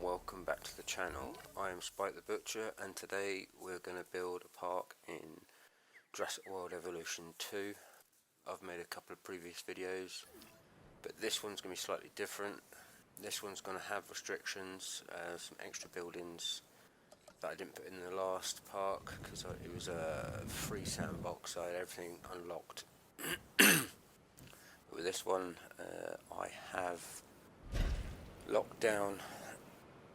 and welcome back to the channel. I am Spike the Butcher, and today we're going to build a park in Jurassic World Evolution 2. I've made a couple of previous videos, but this one's going to be slightly different. This one's going to have restrictions, some extra buildings that I didn't put in the last park because it was a free sandbox, so I had everything unlocked. With this one, I have locked down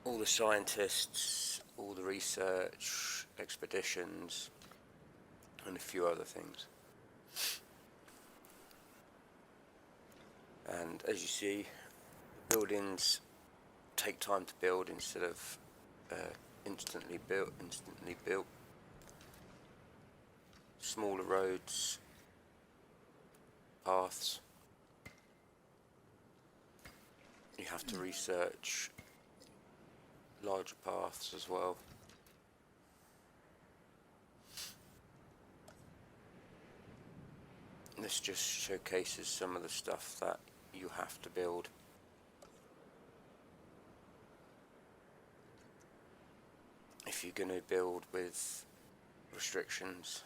all the scientists, all the research, expeditions, and a few other things. And as you see, buildings take time to build instead of instantly built. Smaller roads, paths. You have to research larger paths as well. This just showcases some of the stuff that you have to build. If you're going to build with restrictions.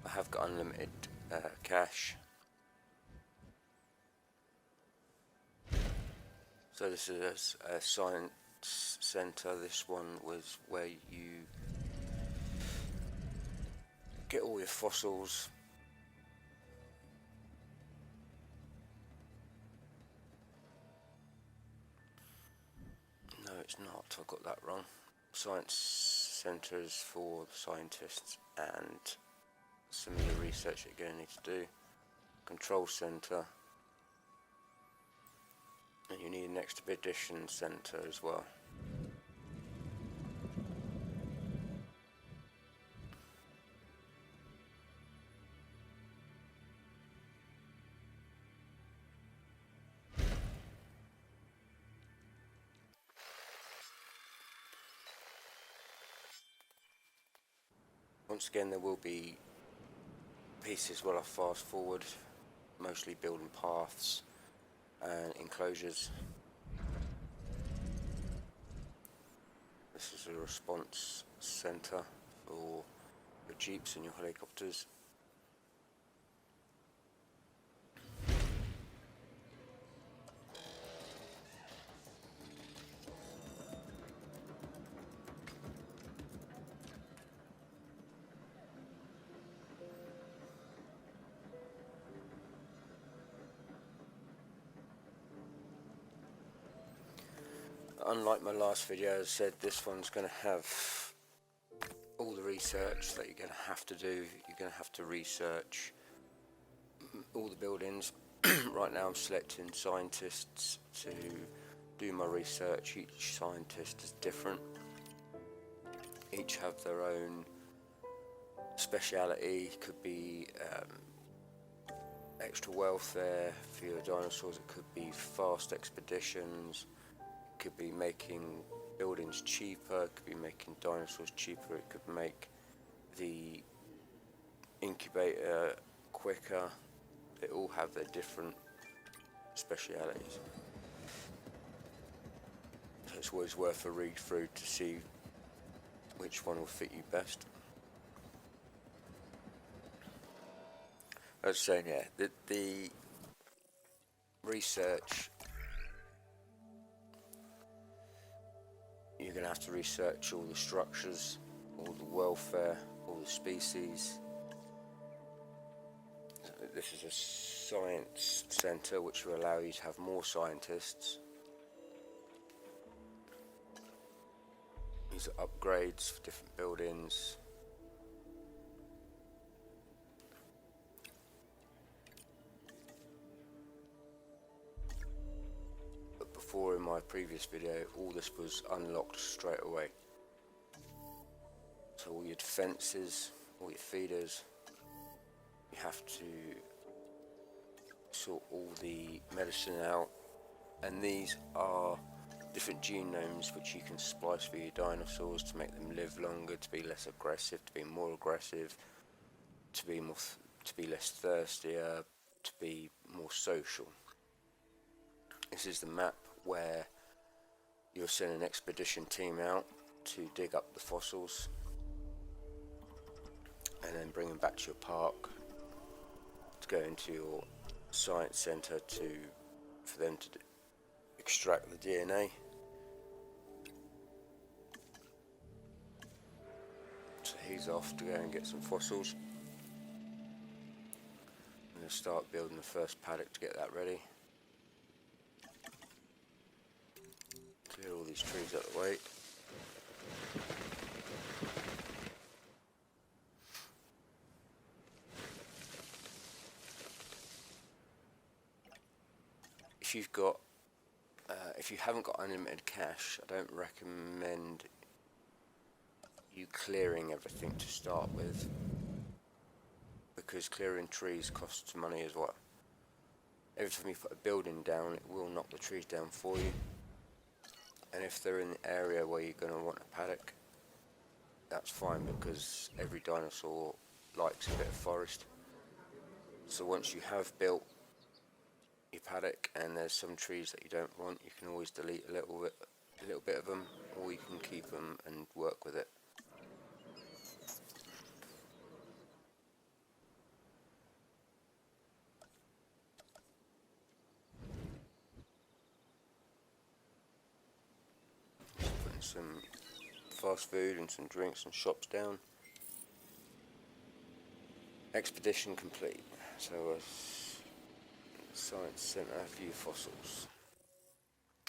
I have got unlimited cash. So this is a science centre. This one was where you get all your fossils. No, it's not. I got that wrong. Science centre is for the scientists and some of the research that you're going to need to do. Control centre. And you need an expedition centre as well. Once again, there will be pieces where I fast forward, mostly building paths and enclosures. This is a response centre for your jeeps and your helicopters. Unlike my last video, as I said, this one's going to have all the research that you're going to have to do. You're going to have to research all the buildings. Right now I'm selecting scientists to do my research. Each scientist is different. Each have their own speciality. Could be extra welfare for your dinosaurs. It could be fast expeditions. Could be making buildings cheaper, it could be making dinosaurs cheaper, it could make the incubator quicker. They all have their different specialities. So it's always worth a read through to see which one will fit you best. I was saying, yeah, the research, you're going to have to research all the structures, all the welfare, all the species. This is a science centre which will allow you to have more scientists. These are upgrades for different buildings. In my previous video, all this was unlocked straight away. So all your defences, all your feeders, you have to sort all the medicine out, and these are different genomes which you can splice for your dinosaurs to make them live longer, to be less aggressive, to be more aggressive, to be less thirstier, to be more social. This is the map where you'll send an expedition team out to dig up the fossils and then bring them back to your park to go into your science centre for them to extract the DNA. So he's off to go and get some fossils. I'm going to start building the first paddock to get that ready. Clear all these trees out of the way. If you haven't got unlimited cash, I don't recommend you clearing everything to start with, because clearing trees costs money as well. Every time you put a building down, it will knock the trees down for you. And if they're in the area where you're going to want a paddock, that's fine, because every dinosaur likes a bit of forest. So once you have built your paddock and there's some trees that you don't want, you can always delete a little bit of them, or you can keep them and work with it. Putting some fast food and some drinks and shops down. Expedition complete. So Science Centre, a few fossils.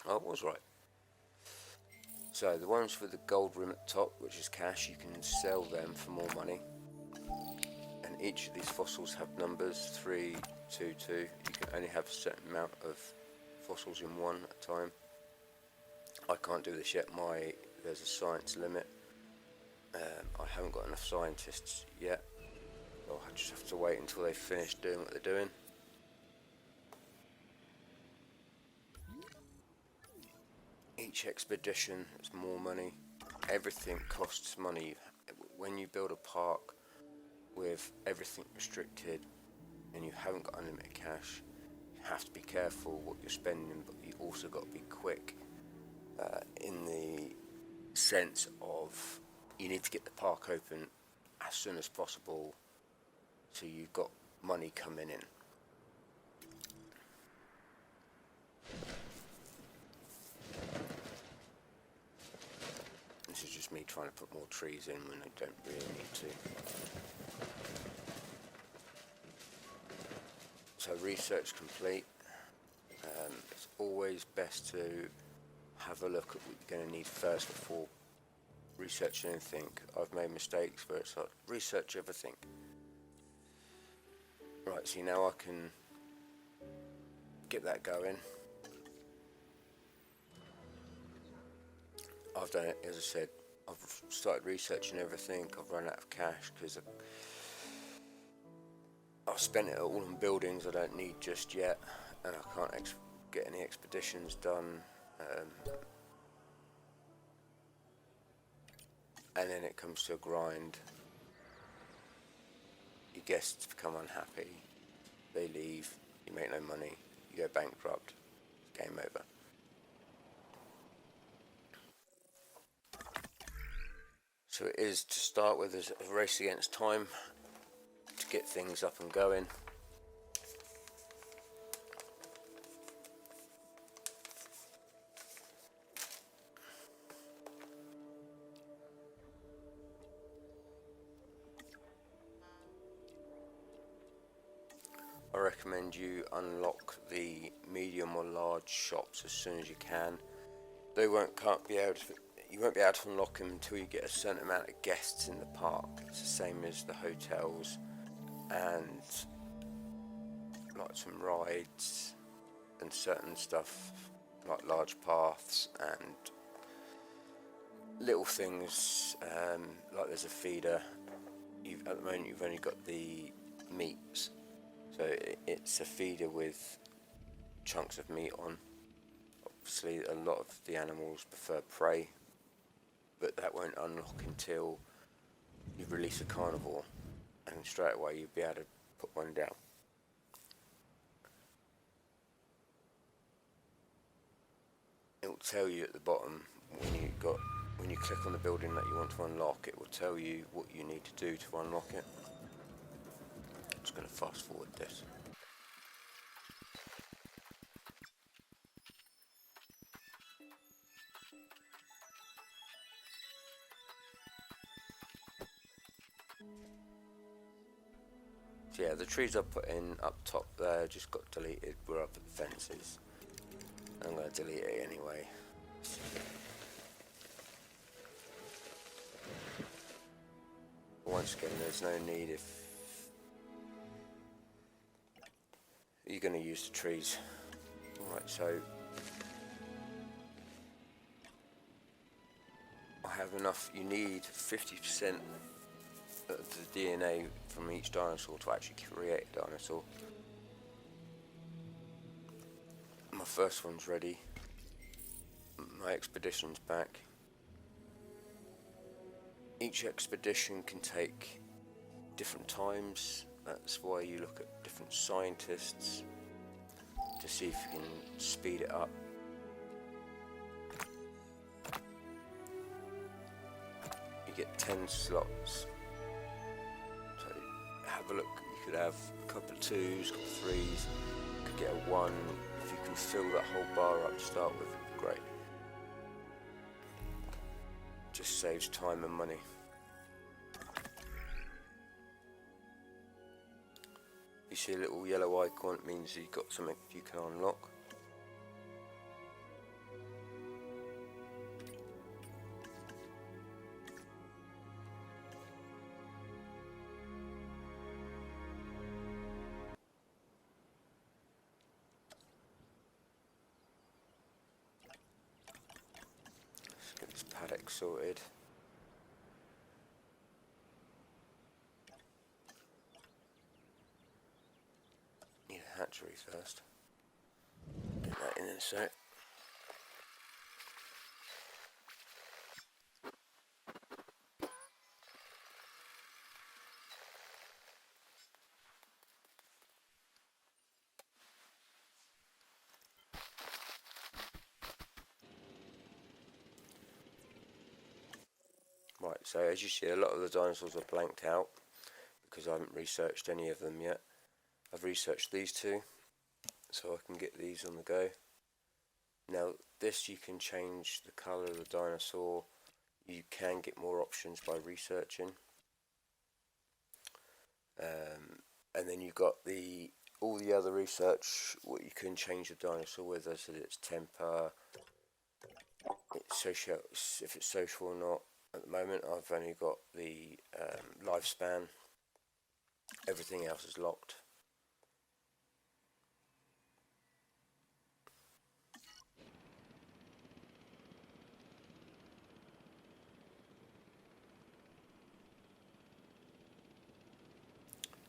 I was right. So the ones with the gold rim at the top, which is cash, you can sell them for more money. And each of these fossils have numbers, 3, 2, 2. You can only have a certain amount of fossils in one at a time. I can't do this yet. There's a science limit. I haven't got enough scientists yet. I'll just have to wait until they finish doing what they're doing. Each expedition is more money. Everything costs money. When you build a park with everything restricted and you haven't got unlimited cash, you have to be careful what you're spending, but you also got to be quick in the sense of you need to get the park open as soon as possible so you've got money coming in. This is just me trying to put more trees in when I don't really need to. So research complete. It's always best to have a look at what you're going to need first before researching anything. I've made mistakes where it's like, research everything. Right, see, now I can get that going. I've done it, as I said, I've started researching everything. I've run out of cash because I've spent it all on buildings I don't need just yet, and I can't get any expeditions done. And then it comes to a grind. Your guests become unhappy, they leave, you make no money, you go bankrupt, game over. So it is, to start with, is a race against time to get things up and going. I recommend you unlock the medium or large shops as soon as you can. You won't be able to unlock them until you get a certain amount of guests in the park. It's the same as the hotels and like some rides and certain stuff like large paths and little things, like there's a feeder. At the moment you've only got the meats, so it's a feeder with chunks of meat on. Obviously a lot of the animals prefer prey, but that won't unlock until you release a carnivore, and straight away you'll be able to put one down. tell you at the bottom when you click on the building that you want to unlock, it will tell you what you need to do to unlock it. I'm just going to fast forward this. So yeah, the trees I put in up top there just got deleted. We're up at the fences. I'm going to delete it anyway. Once again, there's no need if you're going to use the trees. Alright, so I have enough. You need 50% of the DNA from each dinosaur to actually create a dinosaur. My first one's ready. My expedition's back. Each expedition can take different times. That's why you look at different scientists to see if you can speed it up. You get 10 slots. So have a look. You could have a couple of 2s, a couple of 3s. You could get a 1. If you can fill that whole bar up to start with, it'd be great. Just saves time and money. You see a little yellow icon, it means you've got something you can unlock. Let's get this paddock sorted. Hatchery first. Get that in a sec. Right, so as you see, a lot of the dinosaurs are blanked out because I haven't researched any of them yet. I've researched these two, so I can get these on the go. Now this, you can change the colour of the dinosaur. You can get more options by researching. And then you've got all the other research, what you can change the dinosaur with, as its temper, its social, if it's social or not. At the moment I've only got the lifespan. Everything else is locked.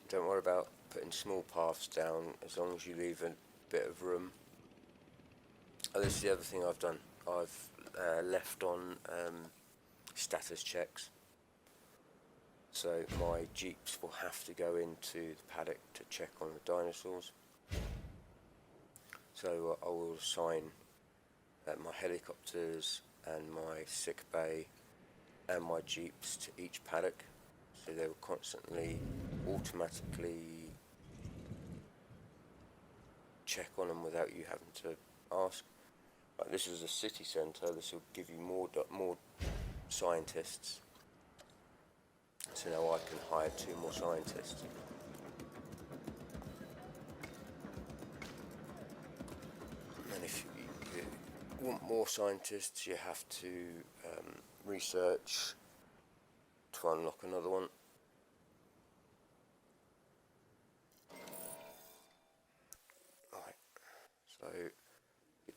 Don't worry about putting small paths down as long as you leave a bit of room. Oh, this is the other thing I've done. I've left on status checks. So my jeeps will have to go into the paddock to check on the dinosaurs. So I will assign my helicopters and my sick bay and my jeeps to each paddock. So they will constantly, automatically check on them without you having to ask. Like, this is a city centre. This will give you more scientists. So now I can hire 2 more scientists. And if you want more scientists, you have to research to unlock another one. Right, so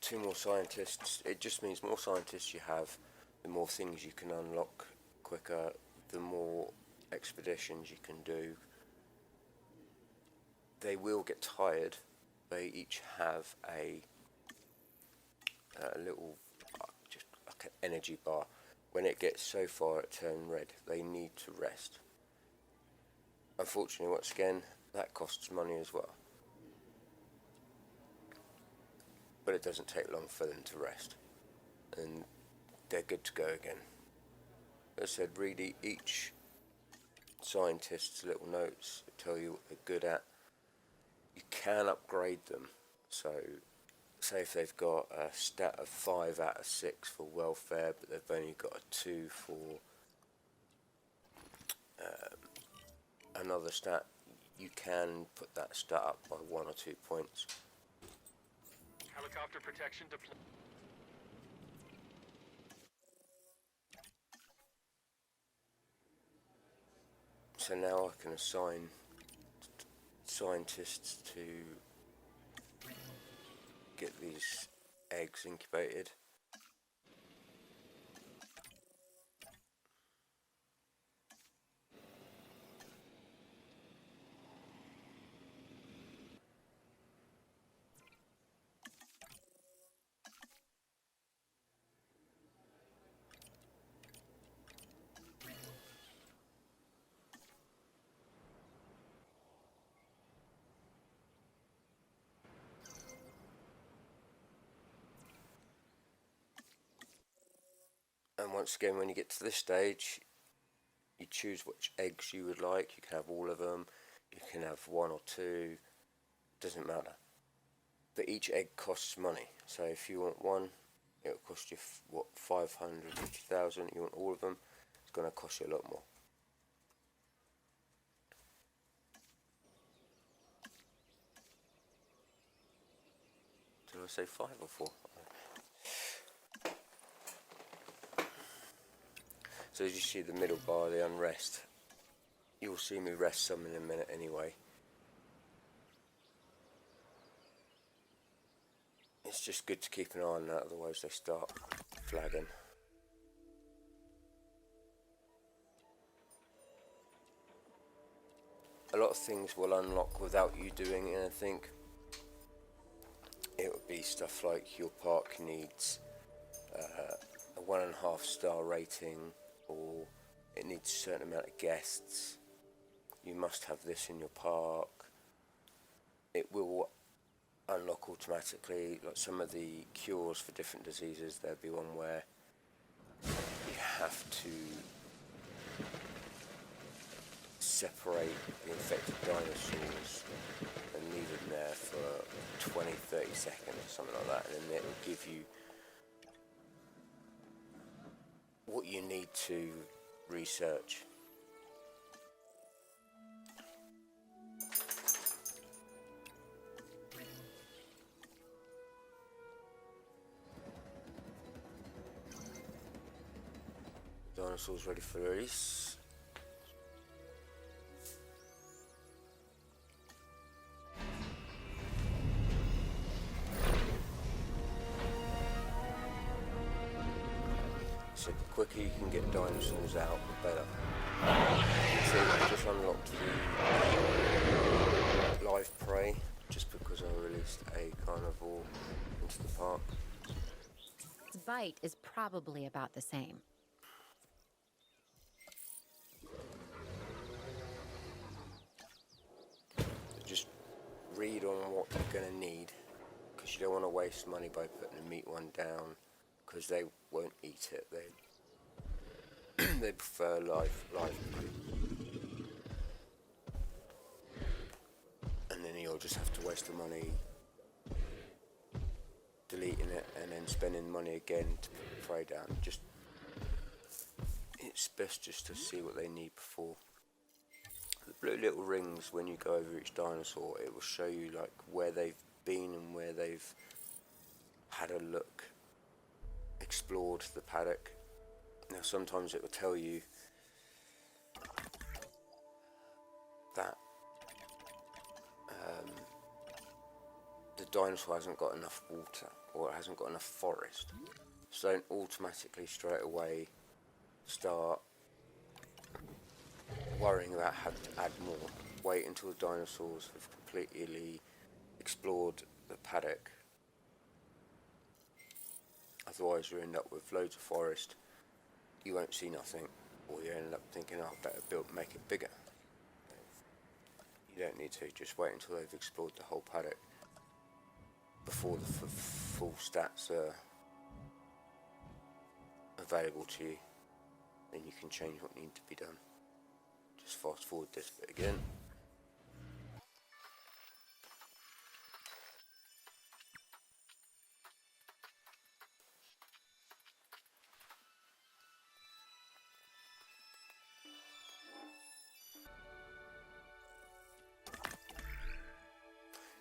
2 more scientists. It just means more scientists you have, the more things you can unlock quicker, the more expeditions you can do. They will get tired. They each have a little, just like an energy bar. When it gets so far it turns red, they need to rest. Unfortunately, once again, that costs money as well. But it doesn't take long for them to rest. and they're good to go again. As I said, read each scientist's little notes that tell you what they're good at. You can upgrade them. So say if they've got a stat of 5 out of 6 for welfare, but they've only got a 2 for another stat, you can put that stat up by 1 or 2 points. Helicopter protection deployed. So now I can assign scientists to get these eggs incubated. And once again, when you get to this stage, you choose which eggs you would like. You can have all of them, you can have 1 or 2, doesn't matter. But each egg costs money. So if you want one, it'll cost you, what, 550,000. You want all of them, it's going to cost you a lot more. Did I say 5 or 4? So as you see the middle bar, the unrest, you'll see me rest some in a minute anyway. It's just good to keep an eye on that, otherwise they start flagging. A lot of things will unlock without you doing anything. It would be stuff like your park needs a 1.5 star rating, or it needs a certain amount of guests. You must have this in your park. It will unlock automatically. Like some of the cures for different diseases, there'll be one where you have to separate the infected dinosaurs and leave them there for 20-30 seconds or something like that, and then it will give you what you need to research. Dinosaurs ready for release. So the quicker you can get dinosaurs out, the better. So I just unlocked the live prey just because I released a carnivore into the park. Its bite is probably about the same. Just read on what you're going to need, because you don't want to waste money by putting a meat one down, because they won't eat it. They prefer live meat. And then you'll just have to waste the money deleting it and then spending money again to put the prey down. It's best just to see what they need before. The blue little rings, when you go over each dinosaur, it will show you like where they've been and where they've had a look, explored the paddock. Now sometimes it will tell you that the dinosaur hasn't got enough water, or it hasn't got enough forest. So don't automatically straight away start worrying about having to add more. Wait until the dinosaurs have completely explored the paddock. Otherwise you end up with loads of forest, you won't see nothing, or you end up thinking, oh, I better make it bigger. You don't need to, just wait until they've explored the whole paddock before the full stats are available to you, then you can change what needs to be done. Just fast forward this bit again.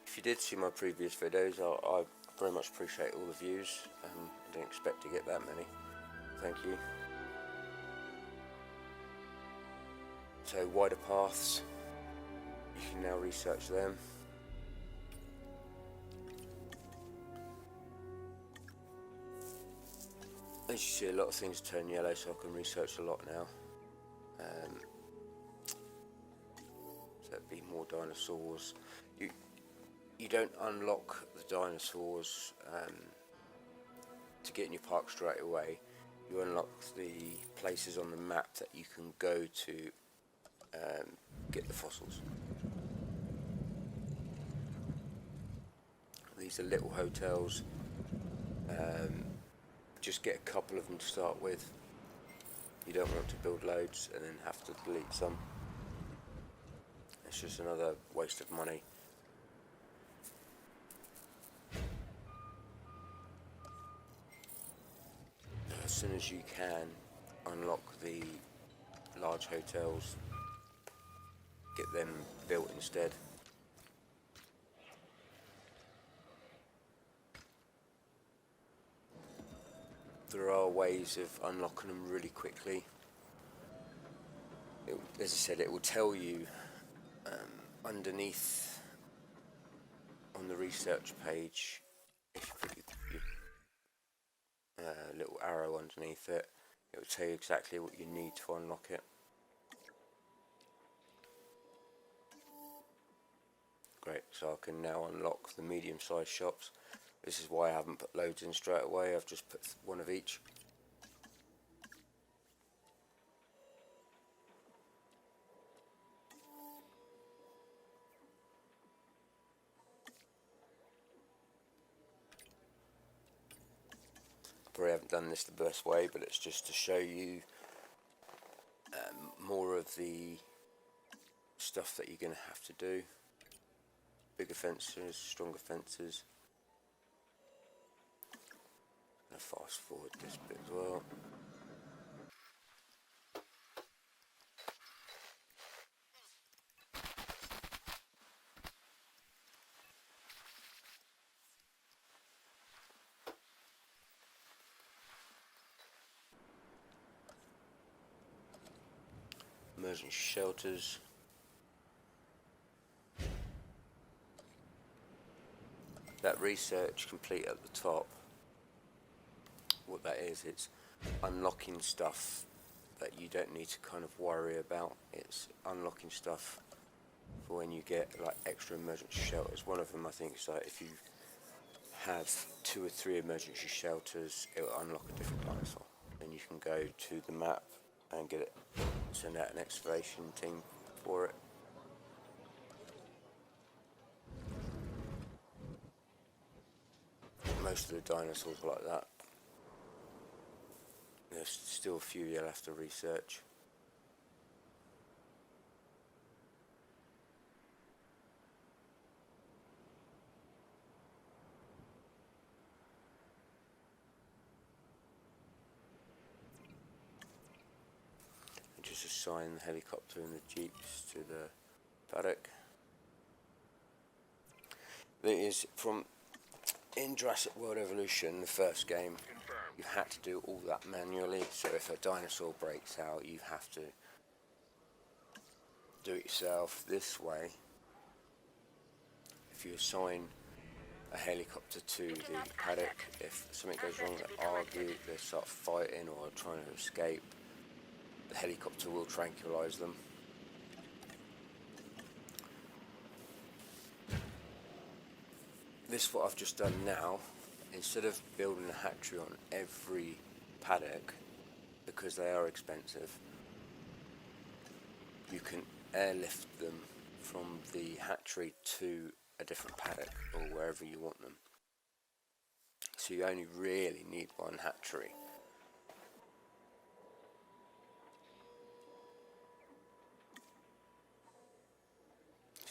If you did see my previous videos, I very much appreciate all the views. I didn't expect to get that many. Thank you. So wider paths, you can now research them. As you see, a lot of things turn yellow, so I can research a lot now. So it'd be more dinosaurs. You don't unlock the dinosaurs to get in your park straight away. You unlock the places on the map that you can go to get the fossils. These are little hotels. Just get a couple of them to start with. You don't want to build loads and then have to delete some. It's just another waste of money. As soon as you can, unlock the large hotels, get them built instead. There are ways of unlocking them really quickly. As I said, it will tell you underneath on the research page, if you put your little arrow underneath it, it will tell you exactly what you need to unlock it. Great, so I can now unlock the medium-sized shops. This is why I haven't put loads in straight away, I've just put one of each. Probably haven't done this the best way, but it's just to show you more of the stuff that you're going to have to do. Bigger fences, stronger fences. I'm going to fast forward this bit as well. Emergency shelters. That research complete at the top, what that is, it's unlocking stuff that you don't need to kind of worry about. It's unlocking stuff for when you get like extra emergency shelters. One of them, I think, is like if you have 2 or 3 emergency shelters, it will unlock a different dinosaur. Then you can go to the map and get it, send out an excavation team for it. Most of the dinosaurs are like that. There's still a few you'll have to research. And just assign the helicopter and the jeeps to the paddock. There is from in Jurassic World Evolution, the first game, you had to do all that manually. So if a dinosaur breaks out, you have to do it yourself. This way, if you assign a helicopter to the paddock, if something goes wrong, they argue, they start fighting or trying to escape, the helicopter will tranquilise them. This, what I've just done now, instead of building a hatchery on every paddock, because they are expensive, you can airlift them from the hatchery to a different paddock or wherever you want them. So you only really need one hatchery.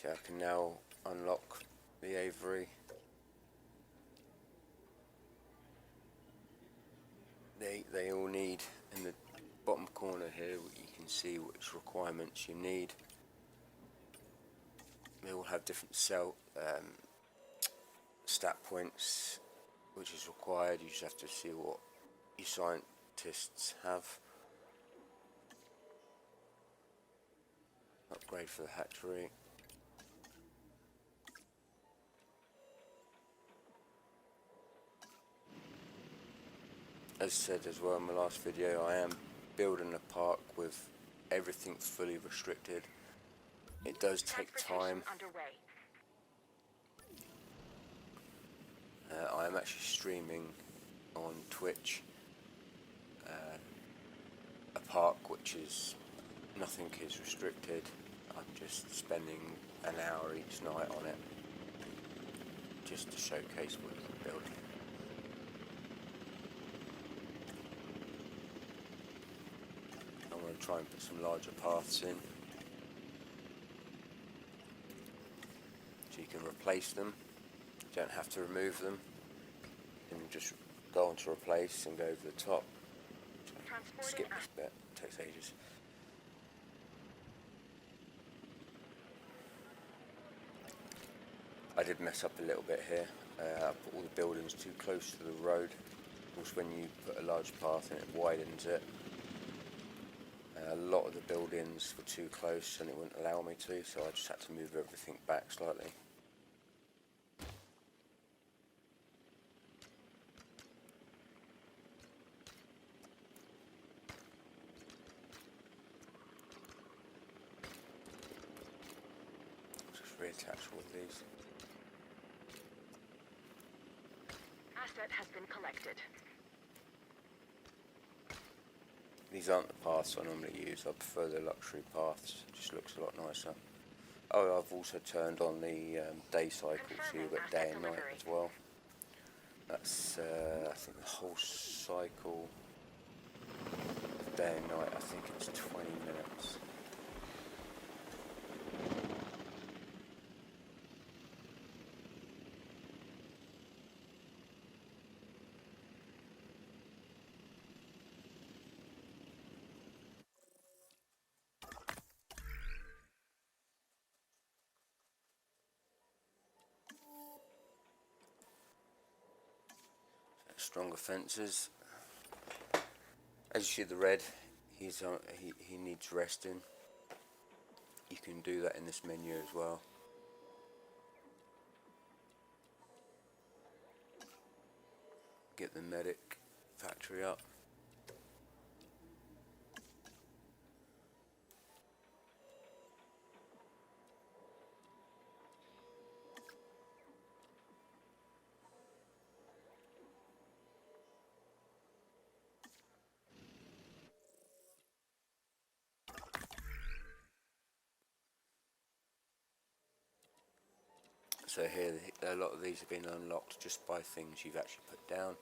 Okay, I can now unlock the aviary. They all need, in the bottom corner here, you can see which requirements you need. They all have different stat points which is required. You just have to see what your scientists have. Upgrade for the hatchery. As I said as well in my last video, I am building a park with everything fully restricted. It does take time. I am actually streaming on Twitch a park which is nothing is restricted. I'm just spending an hour each night on it just to showcase what you can build. I'm going to try and put some larger paths in so you can replace them. You don't have to remove them. You can just go on to replace and go over the top. Skip this bit, it takes ages. I did mess up a little bit here. I put all the buildings too close to the road. Of course, when you put a large path in, it widens it. A lot of the buildings were too close and it wouldn't allow me to, so I just had to move everything back slightly. Just reattach all of these. Asset has been collected. These aren't the paths I normally use. I prefer the luxury paths. It just looks a lot nicer. Oh, I've also turned on the day cycle, so you've got day and night as well. That's, I think the whole cycle of day and night, I think it's 20 minutes. Stronger fences. As you see the red, he needs resting. You can do that in this menu as well. Get the medic factory up. So here, a lot of these have been unlocked just by things you've actually put down.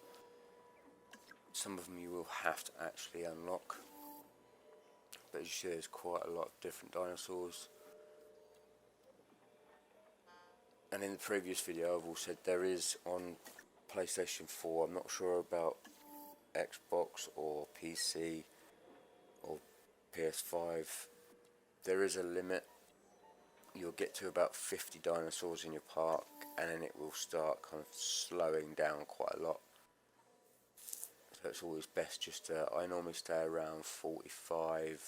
Some of them you will have to actually unlock. But as you see, there's quite a lot of different dinosaurs. And in the previous video, I've also said there is on PlayStation 4, I'm not sure about Xbox or PC or PS5, there is a limit. You'll get to about 50 dinosaurs in your park and then it will start kind of slowing down quite a lot. So it's always best just to, I normally stay around 45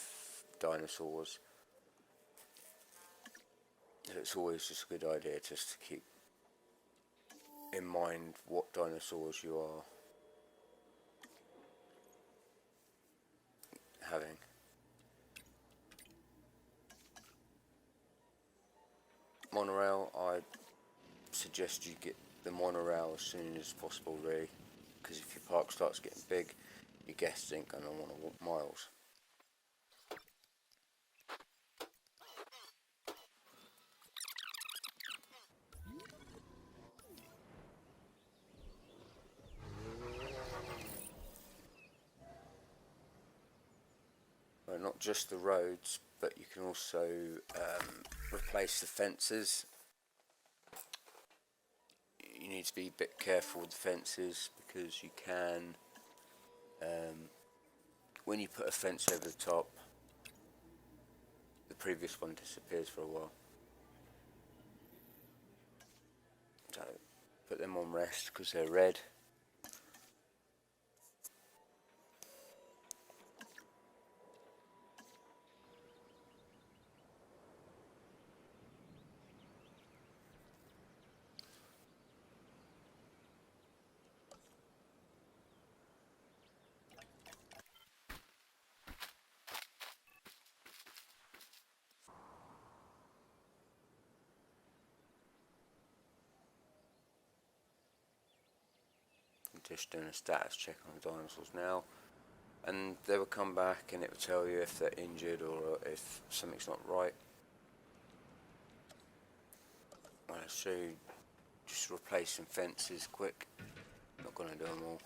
dinosaurs. So it's always just a good idea just to keep in mind what dinosaurs you are having. Monorail, I suggest you get the monorail as soon as possible really, because if your park starts getting big, your guests ain't going to want to walk miles. Well, not just the roads, but you can also replace the fences. You need to be a bit careful with the fences because you can, when you put a fence over the top, the previous one disappears for a while. So put them on rest because they're red. Just doing a status check on the dinosaurs now, and they will come back and it will tell you if they're injured or if something's not right. So just replace some fences quick. Not going to do them all.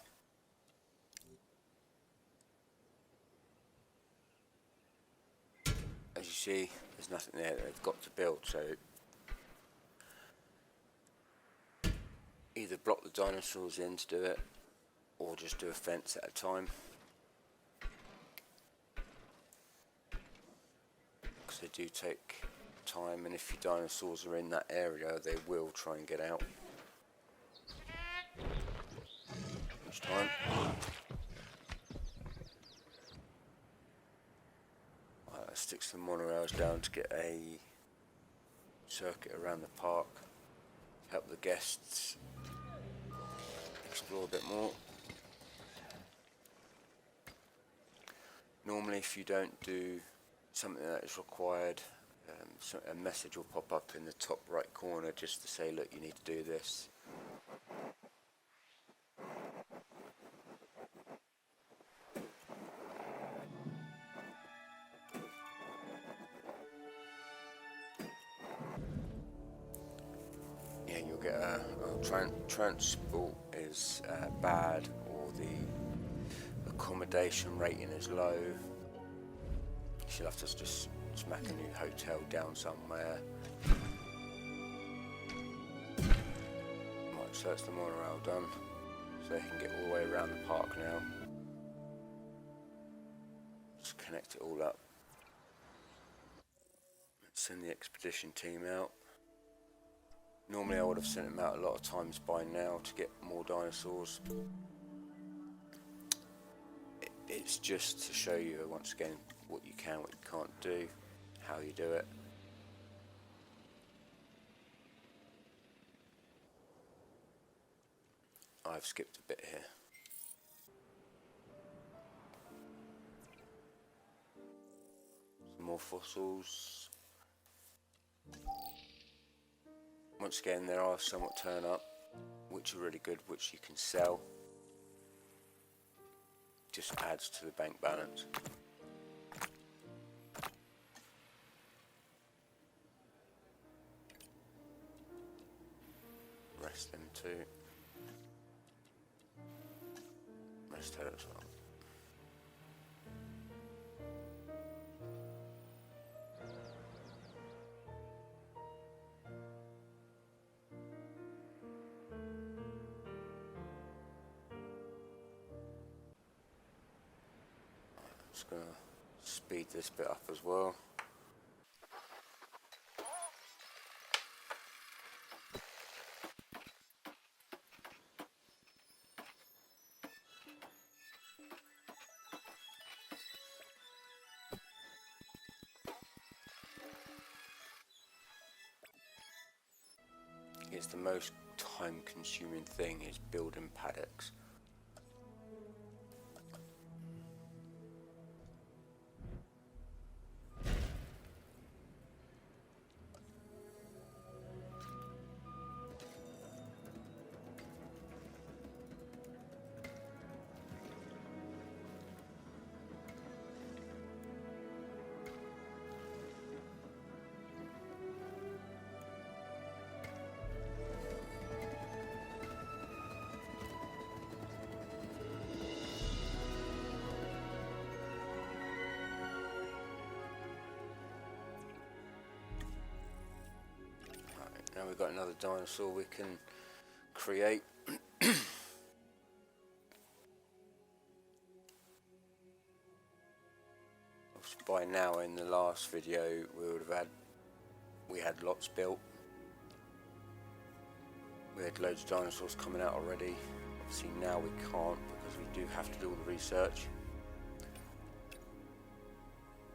As you see, there's nothing there that they've got to build, so either block the dinosaurs in to do it, or just do a fence at a time. Because they do take time, and if your dinosaurs are in that area, they will try and get out each time. Right, let's stick some monorails down to get a circuit around the park, help the guests explore a bit more. Normally, if you don't do something that is required, a message will pop up in the top right corner just to say, look, you need to do this. Yeah, you'll get a transport is bad, or the accommodation rating is low. You'll have to just smack a new hotel down somewhere. Right, so that's the monorail done, so they can get all the way around the park now. Just connect it all up. Let's send the expedition team out. Normally I would have sent them out a lot of times by now to get more dinosaurs. It's just to show you once again what you can, what you can't do, how you do it. I've skipped a bit here. Some more fossils. Once again, there are some that turn up, which are really good, which you can sell. Just adds to the bank balance. Rest them too. Rest her as well. Just gonna speed this bit up as well. It's the most time-consuming thing is building paddocks. Now we've got another dinosaur we can create. By now, in the last video, we had lots built. We had loads of dinosaurs coming out already. Obviously now we can't because we do have to do all the research.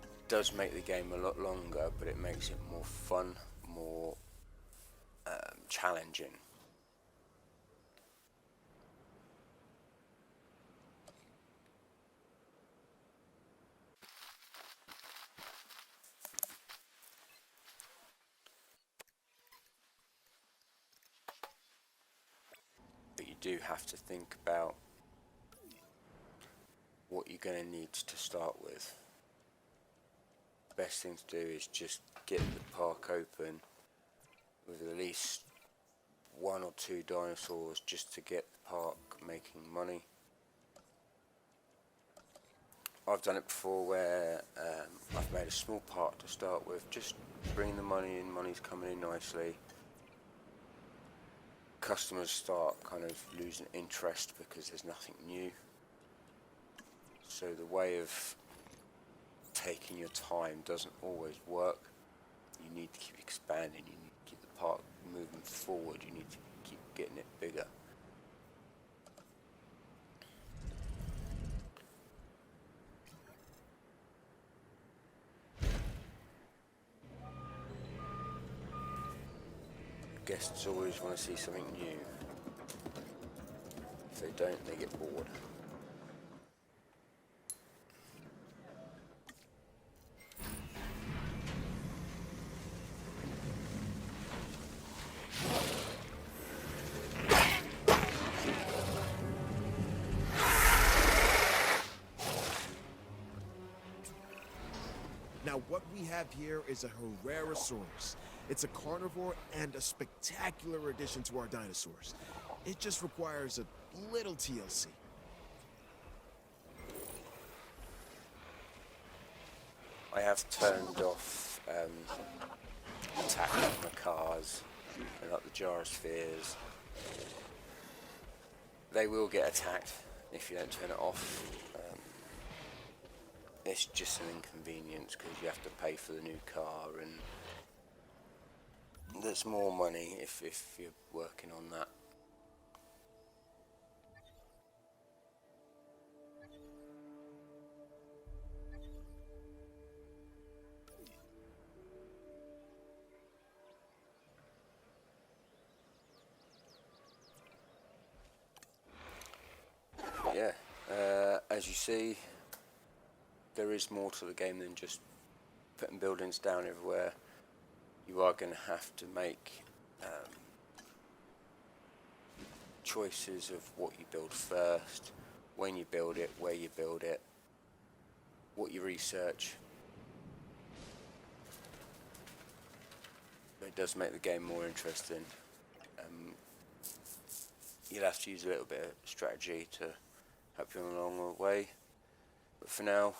It does make the game a lot longer, but it makes it more fun, more challenging. But you do have to think about what you're going to need to start with. The best thing to do is just get the park open with at least 1 or 2 dinosaurs just to get the park making money. I've done it before where I've made a small park to start with, just bring the money in, money's coming in nicely. Customers start kind of losing interest because there's nothing new. So the way of taking your time doesn't always work. You need to keep expanding, you need to keep the park moving forward, you need to keep getting it bigger. Guests always want to see something new. If they don't, they get bored. Now, what we have here is a Herrerasaurus. It's a carnivore and a spectacular addition to our dinosaurs. It just requires a little TLC. I have turned off attack on the cars and like the gyrospheres. They will get attacked if you don't turn it off. It's just an inconvenience because you have to pay for the new car, and there's more money if you're working on that. Yeah, as you see, there is more to the game than just putting buildings down everywhere. You are going to have to make choices of what you build first, when you build it, where you build it, what you research. But it does make the game more interesting. You'll have to use a little bit of strategy to help you along the way. But for now,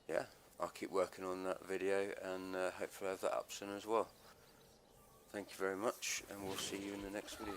yeah, I'll keep working on that video and hopefully have that up soon as well. Thank you very much, and we'll see you in the next video.